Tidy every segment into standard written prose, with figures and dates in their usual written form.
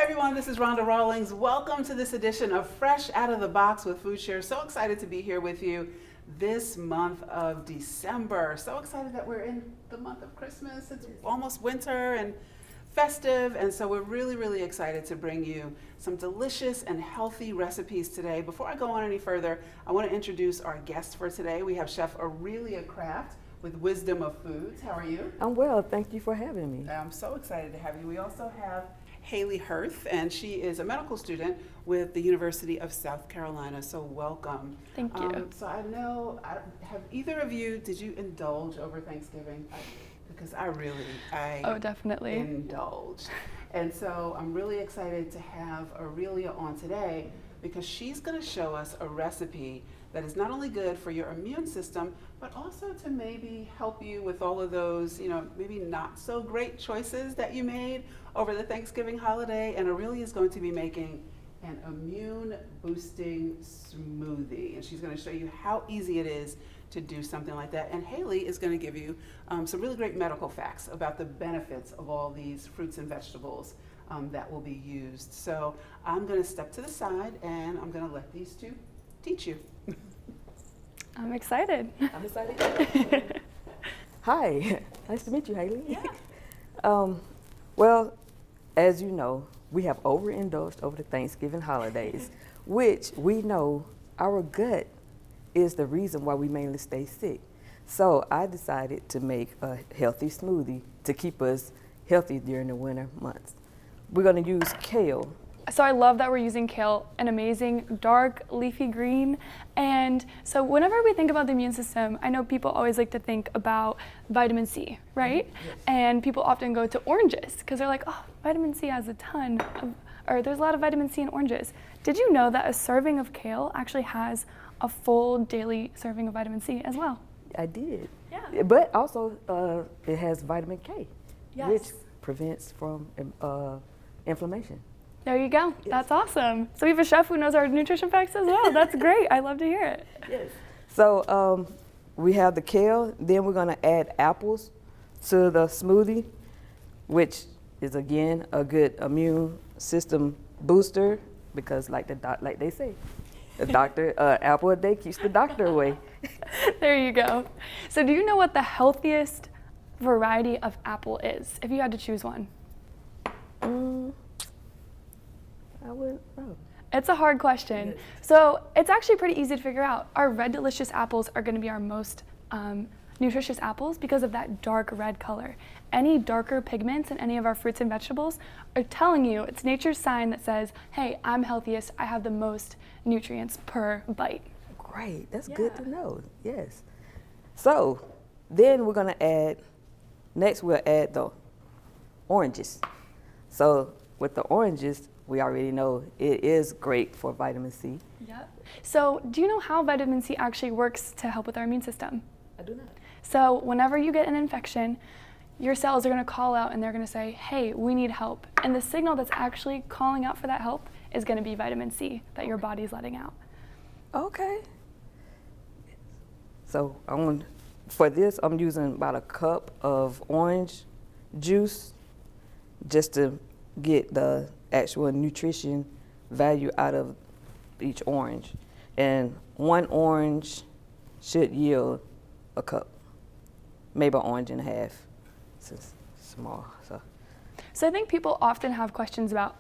everyone, this is Rhonda Rawlings. Welcome to this edition of Fresh Out of the Box with Food Share. So excited to be here with you this month of December. So excited that we're in the month of Christmas. It's almost winter and festive, and so we're really excited to bring you some delicious and healthy recipes today. Before I go on any further, I want to introduce our guest for today. We have Chef Aurelia Kraft with Wisdom of Foods. How are you? I'm well, thank you for having me. I'm so excited to have you. We also have Haley Hirth, and she is a medical student with the University of South Carolina, so welcome. Thank you. So I know, have either of you, did you indulge over Thanksgiving? Because I definitely indulged. And so I'm really excited to have Aurelia on today because she's going to show us a recipe that is not only good for your immune system, but also to maybe help you with all of those, maybe not so great choices that you made over the Thanksgiving holiday. And Aurelia is going to be making an immune boosting smoothie. And she's going to show you how easy it is to do something like that. And Haley is going to give you some really great medical facts about the benefits of all these fruits and vegetables that will be used. So I'm going to step to the side and I'm going to let these two teach you. I'm excited. I'm excited. Hi, nice to meet you, Haley. Yeah. Well, as you know, we have overindulged over the Thanksgiving holidays, which we know our gut is the reason why we mainly stay sick. So I decided to make a healthy smoothie to keep us healthy during the winter months. We're going to use kale. So I love that we're using kale, an amazing dark leafy green. And so whenever we think about the immune system, I know people always like to think about vitamin C, right? Yes. And people often go to oranges because they're like, oh, vitamin C has a ton of, or there's a lot of vitamin C in oranges. Did you know that a serving of kale actually has a full daily serving of vitamin C as well? I did. Yeah. But also it has vitamin K, Yes. which prevents from inflammation. There you go. Yes. That's awesome. So we have a chef who knows our nutrition facts as well. That's great. I love to hear it. Yes. So we have the kale, then we're going to add apples to the smoothie, which is again a good immune system booster because like they say, the doctor, apple a day keeps the doctor away. There you go. So do you know what the healthiest variety of apple is, if you had to choose one? I wouldn't know. It's a hard question. Yes. So it's actually pretty easy to figure out. Our red delicious apples are going to be our most nutritious apples because of that dark red color. Any darker pigments in any of our fruits and vegetables are telling you, it's nature's sign that says, hey, I'm healthiest, I have the most nutrients per bite. Great, that's Yeah. good to know, yes. So then we're going to add, next we'll add the oranges. So with the oranges, we already know it is great for vitamin C. Yep. So do you know how vitamin C actually works to help with our immune system? I do not. So whenever you get an infection, your cells are going to call out and they're going to say, hey, we need help. And the signal that's actually calling out for that help is going to be vitamin C that your body's letting out. Okay. So for this, I'm using about a cup of orange juice just to get the actual nutrition value out of each orange. And one orange should yield a cup, maybe an orange and a half. It's small, so. So I think people often have questions about,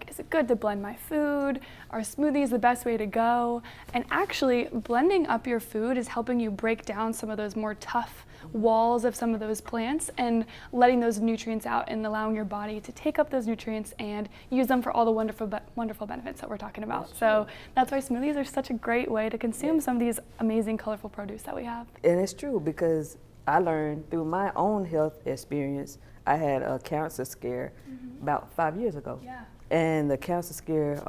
is it good to blend my food? Are smoothies the best way to go? And actually, blending up your food is helping you break down some of those more tough walls of some of those plants and letting those nutrients out and allowing your body to take up those nutrients and use them for all the wonderful benefits that we're talking about. So that's why smoothies are such a great way to consume some of these amazing, colorful produce that we have. And it's true because I learned through my own health experience. I had a cancer scare about 5 years ago. Yeah. And the cancer scare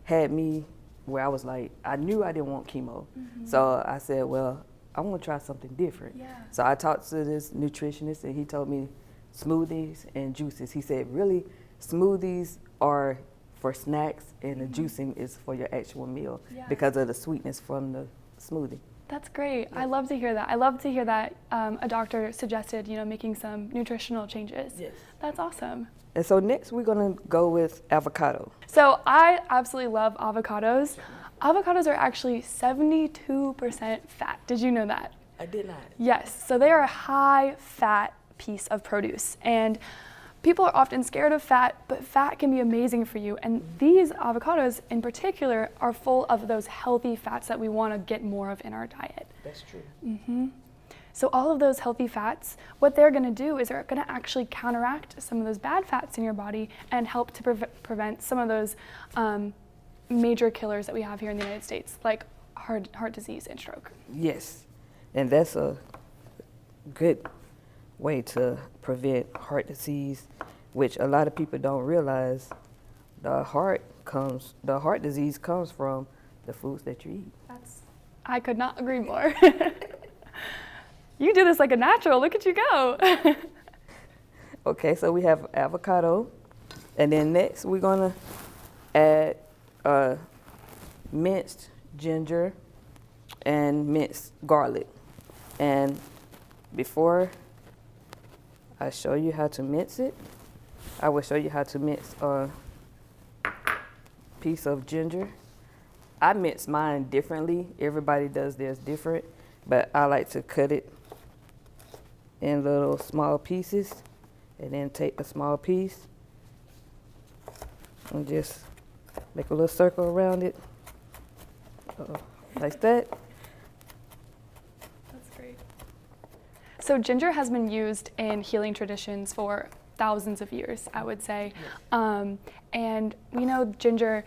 had me where I was like, I knew I didn't want chemo. So I said, well, I want to try something different. Yeah. So I talked to this nutritionist and he told me smoothies and juices. He said, really, smoothies are for snacks and the juicing is for your actual meal because of the sweetness from the smoothie. That's great. I love to hear that. I love to hear that a doctor suggested, making some nutritional changes. Yes. That's awesome. And so next we're gonna go with avocado. So I absolutely love avocados. Avocados are actually 72% fat. Did you know that? I did not. Yes, so they are a high fat piece of produce. And people are often scared of fat, but fat can be amazing for you. And these avocados in particular are full of those healthy fats that we want to get more of in our diet. That's true. So all of those healthy fats, what they're going to do is they're going to actually counteract some of those bad fats in your body and help to prevent some of those major killers that we have here in the United States, like heart disease and stroke. Yes, and that's a good way to prevent heart disease, which a lot of people don't realize. The heart disease comes from the foods that you eat. I could not agree more. You do this like a natural. Look at you go. Okay, so we have avocado, and then next we're gonna add minced ginger and minced garlic. And before I show you how to mince it, I will show you how to mince a piece of ginger. I mince mine differently. Everybody does theirs different, but I like to cut it in little small pieces and then take a small piece and just make a little circle around it. Like that. That's great. So ginger has been used in healing traditions for thousands of years, I would say. And we know ginger,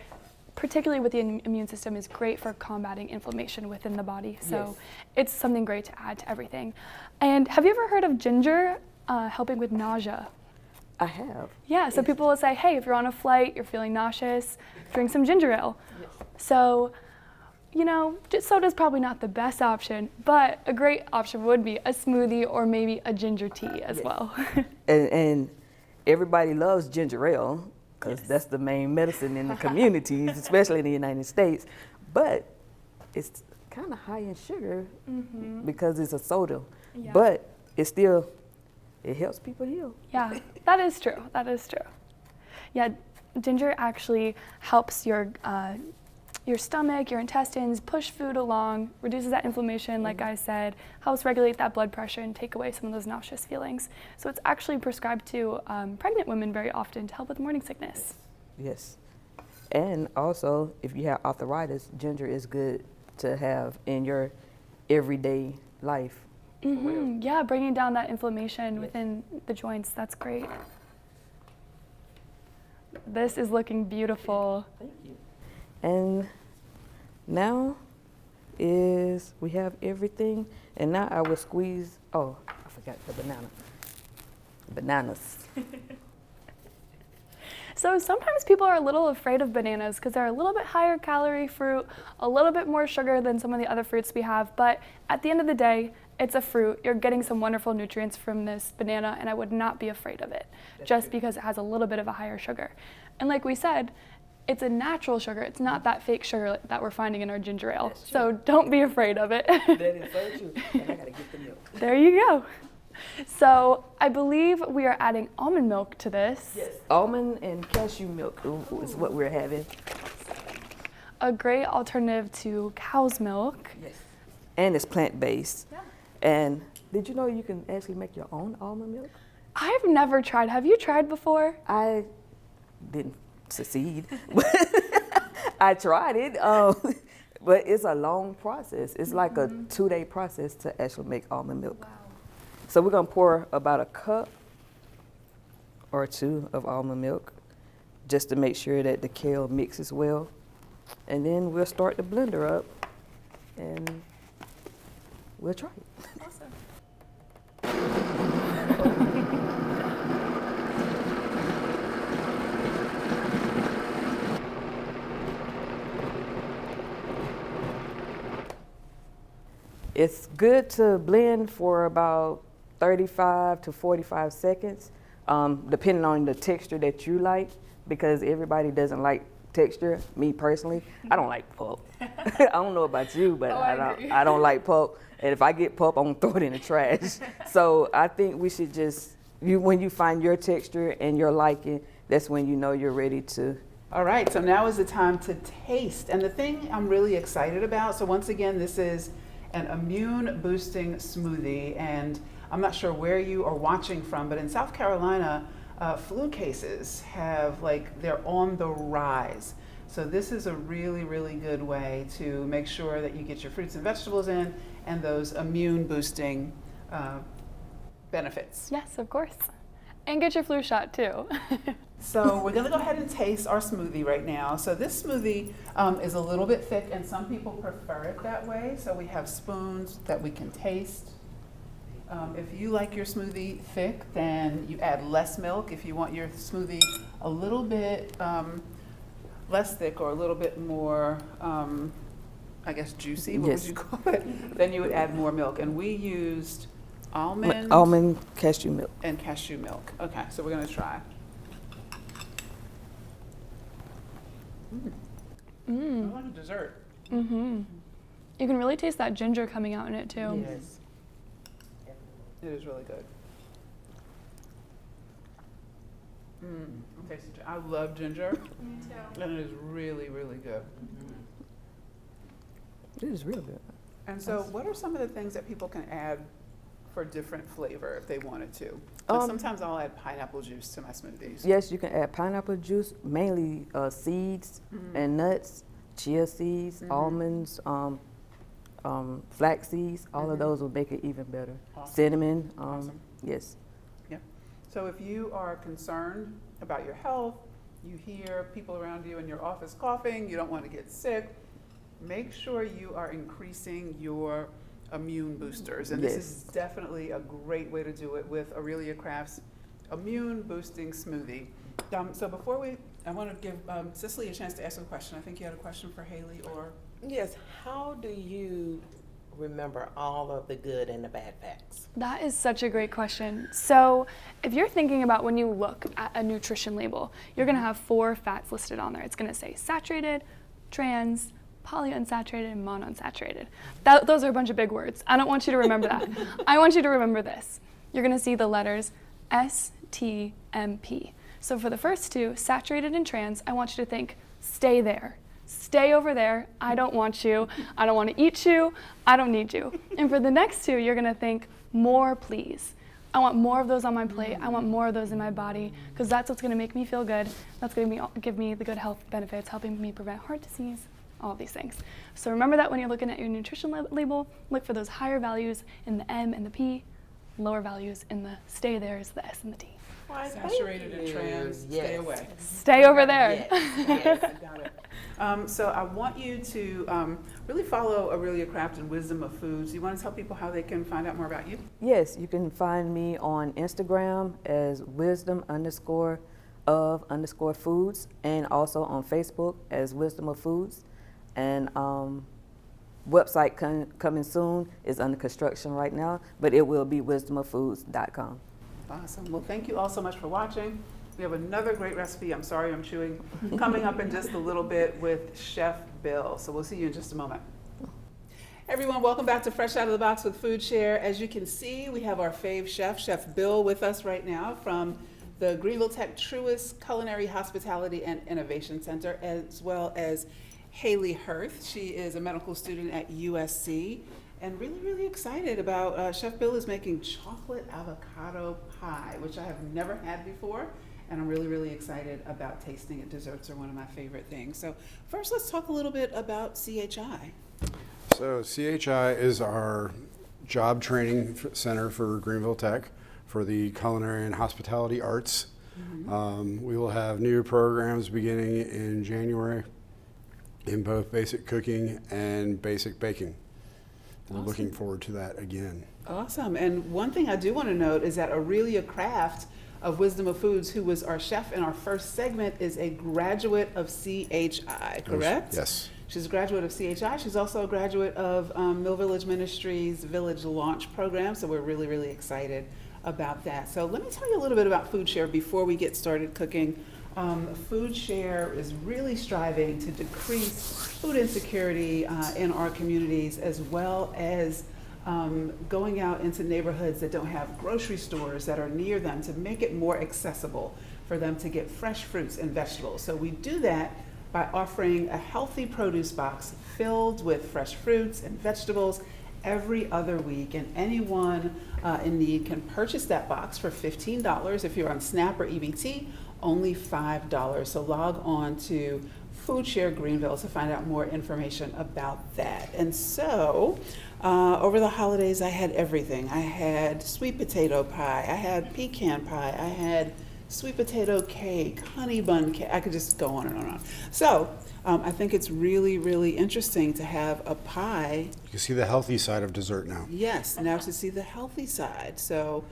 particularly with the immune system, is great for combating inflammation within the body. So it's something great to add to everything. And have you ever heard of ginger helping with nausea? I have. Yeah, so people will say, hey, if you're on a flight, you're feeling nauseous, drink some ginger ale. So, you know, soda's probably not the best option, but a great option would be a smoothie or maybe a ginger tea as well. And everybody loves ginger ale because that's the main medicine in the communities, especially in the United States. But it's kind of high in sugar because it's a soda. But it's still, it helps people heal. Yeah, that is true. That is true. Yeah, ginger actually helps your stomach, your intestines, push food along, reduces that inflammation, like I said, helps regulate that blood pressure and take away some of those nauseous feelings. So it's actually prescribed to pregnant women very often to help with morning sickness. Yes. And also, if you have arthritis, ginger is good to have in your everyday life. Yeah, bringing down that inflammation within the joints. That's great. This is looking beautiful. Thank you. And now we have everything. And now I will squeeze, I forgot the bananas. So sometimes people are a little afraid of bananas because they're a little bit higher calorie fruit, a little bit more sugar than some of the other fruits we have. But at the end of the day, it's a fruit. You're getting some wonderful nutrients from this banana, and I would not be afraid of it just because it has a little bit of a higher sugar. And like we said, it's a natural sugar. It's not that fake sugar that we're finding in our ginger ale. So don't be afraid of it. That is so true. And I gotta get the milk. There you go. So I believe we are adding almond milk to this. Yes. Almond and cashew milk is what we're having. A great alternative to cow's milk. Yes. And it's plant-based. Yeah. And did you know you can actually make your own almond milk? I've never tried. Have you tried before? I didn't succeed. I tried it, but it's a long process. It's like a 2-day process to actually make almond milk. Wow. So we're gonna pour about a cup or 2 of almond milk just to make sure that the kale mixes well. And then we'll start the blender up and we'll try it. Awesome. It's good to blend for about 35 to 45 seconds, depending on the texture that you like, because everybody doesn't like texture. Me personally, I don't like pulp. I don't know about you, but I don't like pulp. And if I get pulp, I'm gonna throw it in the trash. So I think we should just when you find your texture and your liking, that's when you know you're ready to. All right, so now is the time to taste. And the thing I'm really excited about, so once again, this is an immune boosting smoothie. And I'm not sure where you are watching from, but in South Carolina, flu cases they're on the rise. So this is a really, really good way to make sure that you get your fruits and vegetables in and those immune boosting benefits. Yes, of course. And get your flu shot too. So we're gonna go ahead and taste our smoothie right now. So this smoothie is a little bit thick and some people prefer it that way. So we have spoons that we can taste. If you like your smoothie thick, then you add less milk. If you want your smoothie a little bit less thick or a little bit more, I guess, juicy, what would you call it? Then you would add more milk. And we used Almond cashew milk. And cashew milk. Okay, so we're gonna try. I like a dessert. You can really taste that ginger coming out in it too. Yes. It is really good. I love ginger. Me too. And it is really, really good. It is real good. And so what are some of the things that people can add for different flavor if they wanted to? Like sometimes I'll add pineapple juice to my smoothies. Yes, you can add pineapple juice, mainly seeds and nuts, chia seeds, almonds, flax seeds. All of those will make it even better. Awesome. Cinnamon, Awesome. yes. Yeah. So if you are concerned about your health, you hear people around you in your office coughing, you don't want to get sick, make sure you are increasing your immune boosters. And this is definitely a great way to do it with Aurelia Craft's immune boosting smoothie. So before I want to give Cicely a chance to ask a question. I think you had a question for Haley or? Yes, how do you remember all of the good and the bad facts? That is such a great question. So if you're thinking about when you look at a nutrition label, you're gonna have 4 fats listed on there. It's gonna say saturated, trans, polyunsaturated, and monounsaturated. Those are a bunch of big words. I don't want you to remember that. I want you to remember this. You're gonna see the letters S, T, M, P. So for the first 2, saturated and trans, I want you to think, stay there. Stay over there. I don't want you. I don't want to eat you. I don't need you. And for the next 2, you're going to think, more, please. I want more of those on my plate. I want more of those in my body because that's what's going to make me feel good. That's going to give me the good health benefits, helping me prevent heart disease, all of these things. So remember that when you're looking at your nutrition label, look for those higher values in the M and the P, lower values in the stay there is the S and the T. Why, Saturated and trans, stay away. Stay over there. Yes. Got it. So I want you to really follow Aurelia Craft and Wisdom of Foods. You want to tell people how they can find out more about you? Yes, you can find me on Instagram as wisdom_of_foods and also on Facebook as Wisdom of Foods. And website coming soon is under construction right now, but it will be wisdomoffoods.com. Awesome. Well, thank you all so much for watching. We have another great recipe, I'm sorry I'm chewing, coming up in just a little bit with Chef Bill. So we'll see you in just a moment. Everyone, welcome back to Fresh Out of the Box with Food Share. As you can see, we have our fave chef, Chef Bill, with us right now from the Greenville Tech Truist Culinary Hospitality and Innovation Center, as well as Haley Hirth. She is a medical student at USC. And really, really excited about Chef Bill is making chocolate avocado pie, which I have never had before. And I'm really, really excited about tasting it. Desserts are one of my favorite things. So first, let's talk a little bit about CHI. So CHI is our job training center for Greenville Tech for the culinary and hospitality arts. We will have new programs beginning in January in both basic cooking and basic baking. We're looking forward to that again. Awesome. And one thing I do want to note is that Aurelia Craft of Wisdom of Foods, who was our chef in our first segment, is a graduate of CHI, correct? Yes. She's a graduate of CHI. She's also a graduate of Mill Village Ministries Village Launch Program. So we're really, really excited about that. So let me tell you a little bit about Food Share before we get started cooking. Food Share is really striving to decrease food insecurity in our communities, as well as going out into neighborhoods that don't have grocery stores that are near them to make it more accessible for them to get fresh fruits and vegetables. So we do that by offering a healthy produce box filled with fresh fruits and vegetables every other week, and anyone in need can purchase that box for $15. If you're on SNAP or EBT, only $5. So log on to Food Share Greenville to find out more information about that. And so over the holidays I had everything. I had sweet potato pie, I had pecan pie, I had sweet potato cake, honey bun cake. I could just go on and on and on. So I think it's really, really interesting to have a pie. You can see the healthy side of dessert now. Yes, now to see the healthy side. So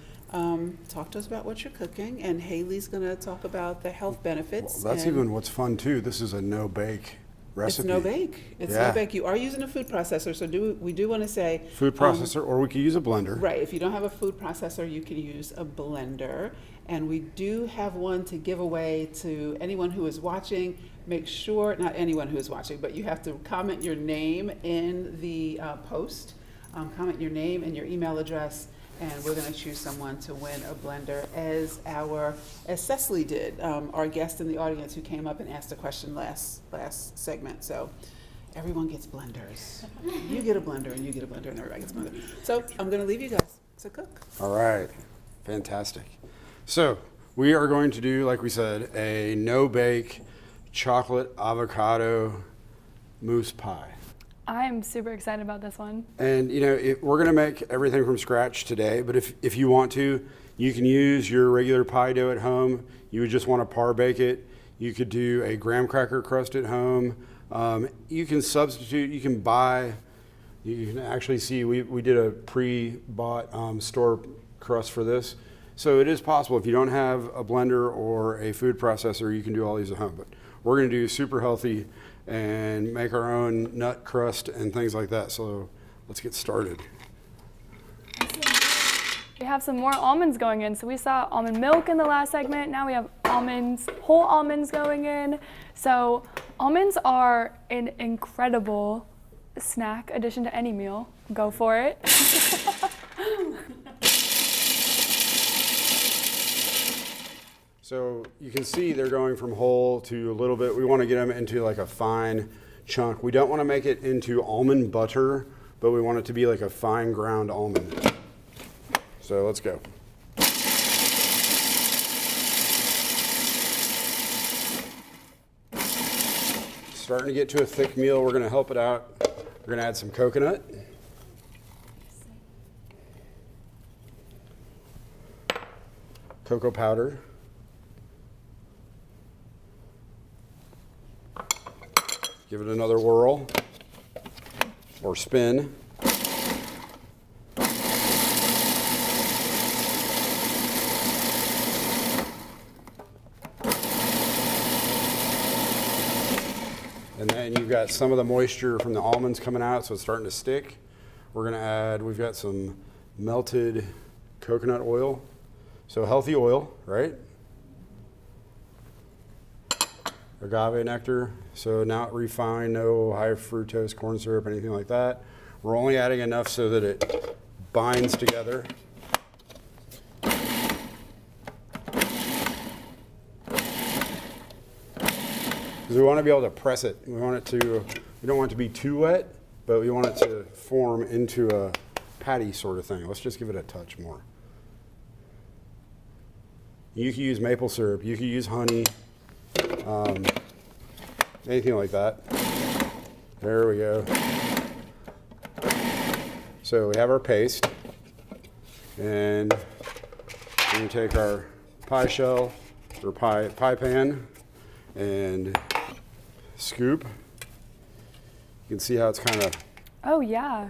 talk to us about what you're cooking, and Haley's going to talk about the health benefits. Well, that's and even what's fun too. This is a no-bake recipe. It's no bake. It's Yeah. no bake. You are using a food processor, so we do want to say Food processor, or we could use a blender. right. If you don't have a food processor, you can use a blender, and we do have one to give away to anyone who is watching. Make sure, not anyone who is watching, but you have to comment your name in the post. Comment your name and your email address, and we're going to choose someone to win a blender, as Cecily did, our guest in the audience who came up and asked a question last segment. So everyone gets blenders. You get a blender, and you get a blender, and everybody gets a blender. So I'm going to leave you guys to cook. All right, fantastic. So we are going to do, like we said, a no-bake chocolate avocado mousse pie. I'm super excited about this one. And you know, we're going to make everything from scratch today, but if you want to, you can use your regular pie dough at home. You would just want to par bake it. You could do a graham cracker crust at home. You can substitute, you can buy, you can actually see, we did a pre-bought store crust for this. So it is possible. If you don't have a blender or a food processor, you can do all these at home. But we're going to do super healthy and make our own nut crust and things like that. So let's get started. We have some more almonds going in. So we saw almond milk in the last segment. Now we have almonds, whole almonds going in. So almonds are an incredible snack addition to any meal. Go for it. So you can see they're going from whole to a little bit. We want to get them into like a fine chunk. We don't want to make it into almond butter, but we want it to be like a fine ground almond. So let's go. Starting to get to a thick meal. We're going to help it out. We're going to add some coconut. Cocoa powder. Give it another whirl or spin. And then you've got some of the moisture from the almonds coming out, so it's starting to stick. We're going to add, we've got some melted coconut oil. So healthy oil, right? Agave nectar. So not refined, no high fructose corn syrup, anything like that. We're only adding enough so that it binds together. Because we want to be able to press it. We don't want it to be too wet, but we want it to form into a patty sort of thing. Let's just give it a touch more. You can use maple syrup, you can use honey, anything like that. There we go. So we have our paste, and we take our pie shell or pie pan and scoop. You can see how it's kind of. Oh yeah.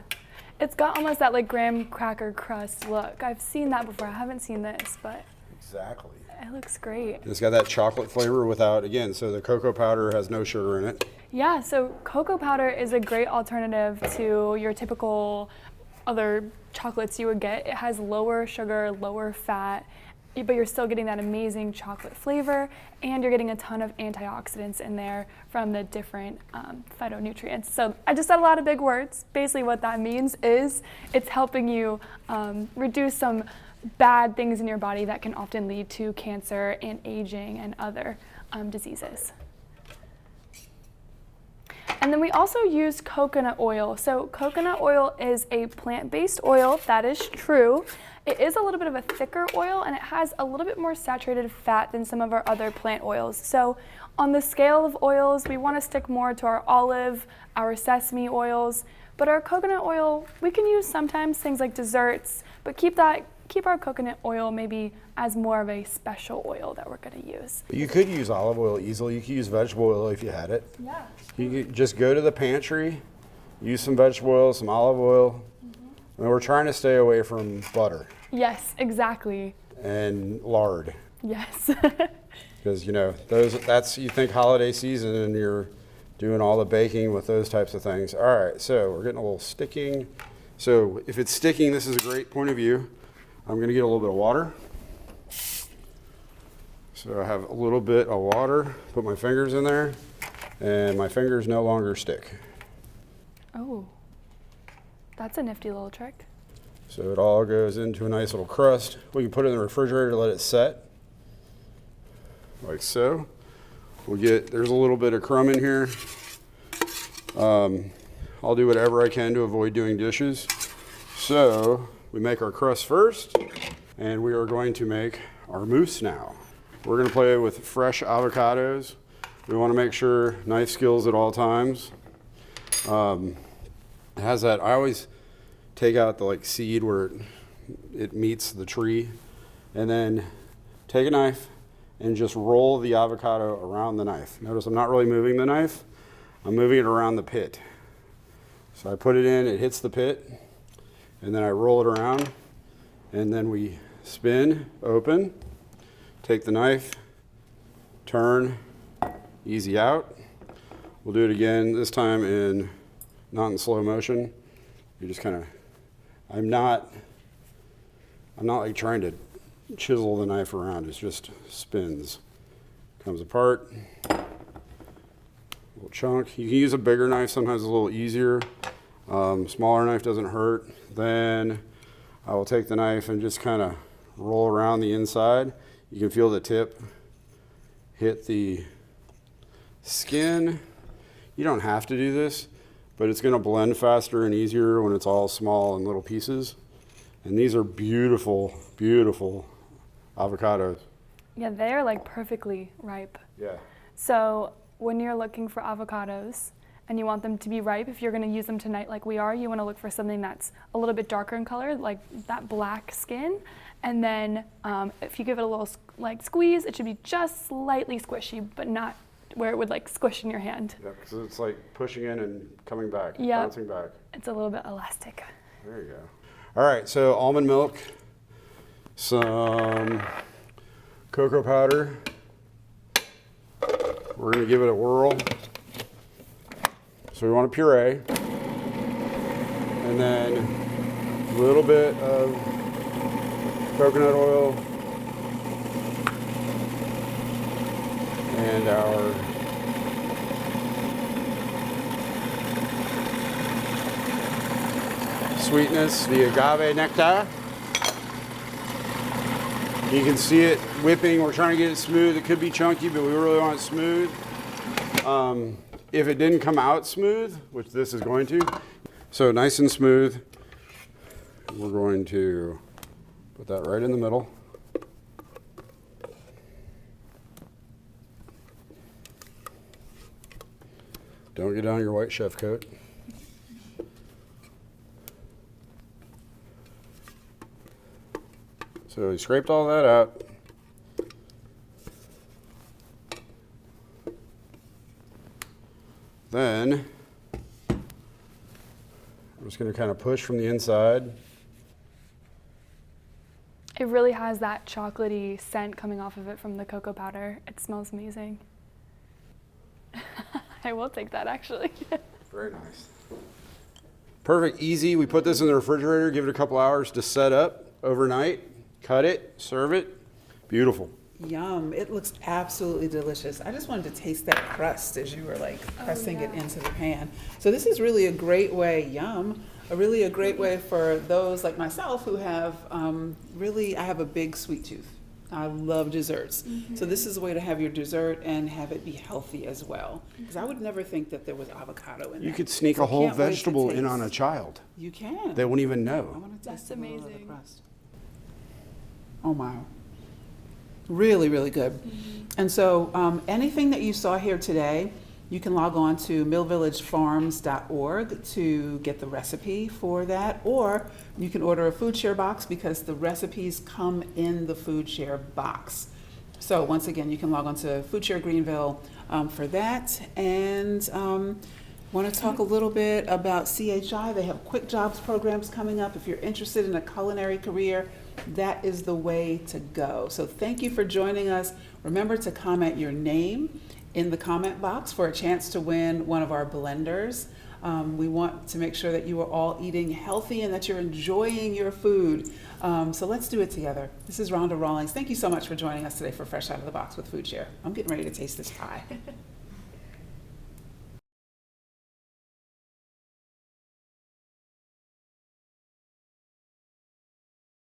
It's got almost that like graham cracker crust look. I've seen that before. I haven't seen this, but Exactly. it looks great. It's got that chocolate flavor without, again, so the cocoa powder has no sugar in it. Yeah, so cocoa powder is a great alternative to your typical other chocolates you would get. It has lower sugar, lower fat. but you're still getting that amazing chocolate flavor, and you're getting a ton of antioxidants in there from the different phytonutrients. So I just said a lot of big words. Basically what that means is it's helping you reduce some bad things in your body that can often lead to cancer and aging and other diseases. And then we also use coconut oil. So coconut oil is a plant-based oil, that is true. It is a little bit of a thicker oil, and it has a little bit more saturated fat than some of our other plant oils. So on the scale of oils, we want to stick more to our olive, our sesame oils, but our coconut oil, we can use sometimes things like desserts, but keep our coconut oil maybe as more of a special oil that we're going to use. You could use olive oil easily. You could use vegetable oil if you had it. Yeah. You could just go to the pantry, use some vegetable oil, some olive oil. And we're trying to stay away from butter Yes, exactly. and lard. Yes. Because, you know, that's, you think holiday season and you're doing all the baking with those types of things. All right, so we're getting a little sticking. So if it's sticking, this is a great point of view. I'm going to get a little bit of water. So I have a little bit of water, put my fingers in there, and my fingers no longer stick. Oh, that's a nifty little trick. So it all goes into a nice little crust. We can put it in the refrigerator to let it set, like so. There's a little bit of crumb in here. I'll do whatever I can to avoid doing dishes. So we make our crust first, and we are going to make our mousse now. We're going to play with fresh avocados. We want to make sure knife skills at all times. It has that, I always take out the seed where it meets the tree, and then take a knife and just roll the avocado around the knife. Notice I'm not really moving the knife, I'm moving it around the pit. So I put it in, it hits the pit, and then I roll it around, and then we spin, open, take the knife, turn, easy out. We'll do it again, this time not in slow motion. You just kind of, I'm not like trying to chisel the knife around, it just spins. Comes apart, little chunk. You can use a bigger knife, sometimes it's a little easier. Smaller knife doesn't hurt. Then I will take the knife and just kind of roll around the inside. You can feel the tip hit the skin. You don't have to do this, but it's going to blend faster and easier when it's all small and little pieces. And these are beautiful, beautiful avocados. Yeah, they're like perfectly ripe. Yeah. So when you're looking for avocados and you want them to be ripe, if you're going to use them tonight like we are, you want to look for something that's a little bit darker in color, like that black skin. And then if you give it a little squeeze, it should be just slightly squishy, but not where it would squish in your hand. Yeah, because it's like pushing in and coming back, Yep. bouncing back. It's a little bit elastic. There you go. All right, so almond milk, some cocoa powder. We're going to give it a whirl. So we want a puree. And then a little bit of coconut oil. And our sweetness, the agave nectar. You can see it whipping. We're trying to get it smooth. It could be chunky, but we really want it smooth. If it didn't come out smooth, which this is going to, so nice and smooth, we're going to put that right in the middle. Don't get down your white chef coat. So we scraped all that out. Then I'm just going to kind of push from the inside. It really has that chocolatey scent coming off of it from the cocoa powder. It smells amazing. I will take that, actually. Very nice. Perfect, easy. We put this in the refrigerator, give it a couple hours to set up overnight, cut it, serve it. Beautiful. Yum. It looks absolutely delicious. I just wanted to taste that crust as you were like pressing it yeah. into the pan. So this is really a great way, a great way for those like myself who have I have a big sweet tooth. I love desserts. So this is a way to have your dessert and have it be healthy as well. Because I would never think that there was avocado in You that. could sneak So a I whole can't wait to vegetable in on a taste. child. You can. They won't even I know. want to That's taste a little of the amazing. crust. Oh my. Really, really good. And so anything that you saw here today, you can log on to millvillagefarms.org to get the recipe for that, or you can order a food share box because the recipes come in the food share box. So once again, you can log on to Food Share Greenville for that. And want to talk a little bit about CHI. They have quick jobs programs coming up. If you're interested in a culinary career, that is the way to go. So thank you for joining us. Remember to comment your name in the comment box for a chance to win one of our blenders. We want to make sure that you are all eating healthy and that you're enjoying your food. So let's do it together. This is Rhonda Rawlings. Thank you so much for joining us today for Fresh Out of the Box with Food Share. I'm getting ready to taste this pie.